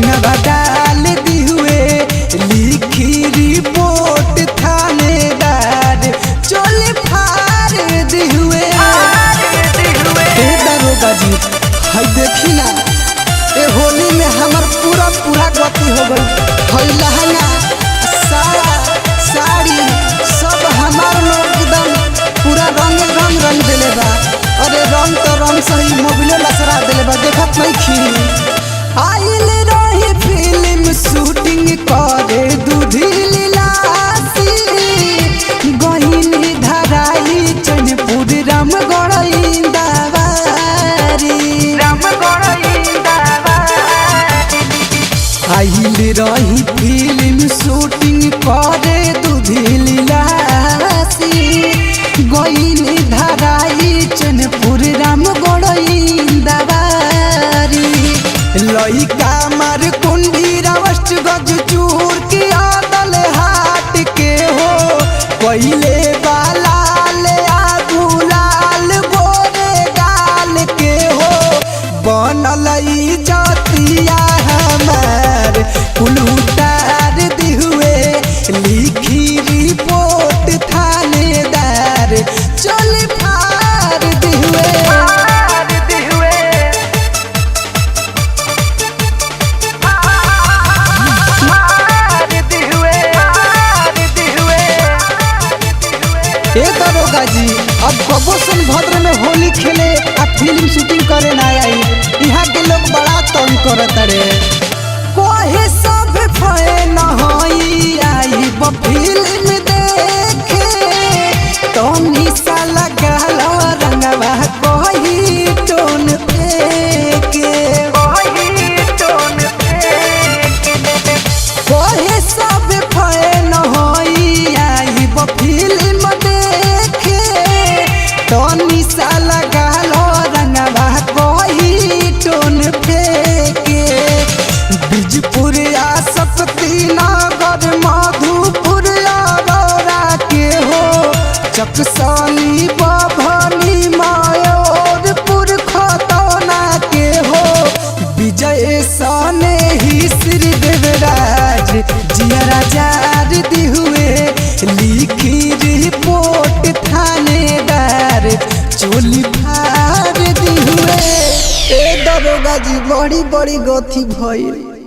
रंगवा डाल दी हुए लिखी रिपोर्ट थानेदार चोली फाड़ दी हुए। दरोगा जी है देखी ना ए होली में हमार पूरा गति हो गई। है लहंगा साया साड़ी सब हमार लोग एकदम पूरा रंग दिले बा। अरे रंग तो रंग सही मोबिलो लसरा दिले बा देखत नहीं खी। आइल रही फिल्म शूटिंग करे दूधी लासी गहिनी धराई चनपुर रामगढ़ आइल रही फिल्म शूटिंग करे दूधी लासी गहिनी धराई चनपुर रामगढ़ लइका मार कुंडी रावस्ट गज चूर की आदल हाट के हो पहले बालाल गुलाल गोरे गाल के हो बनल जतिया हमार कुल उतार दी हुए लिखी रिपोर्ट थानेदार चल फाड़ दी हुए। दरोगा जी अब कबो सोनभद्र में होली खेले आ फिल्म शूटिंग करे ना आई। यहाँ के लोग बड़ा तंग करत रे कोहे सब फैन हई आई फिल्म देखे तो निशा लगाल रंगवा कही टोन फेंके कोहे सब फैन हई आई फिल्म निशा लगाल रंगवा कही टोन फेंके बीजपुर शक्ति नगर मधुपुर अरोरा के हो चकसानी बभनी मयूरपुर खतौना के हो विजय सने ही श्री देवराज जिया राजार दी हुए लिखी रिपोर्ट थानेदार चोली फाड़ दी हुए। ए दरोगा जी बड़ी गथी भइल।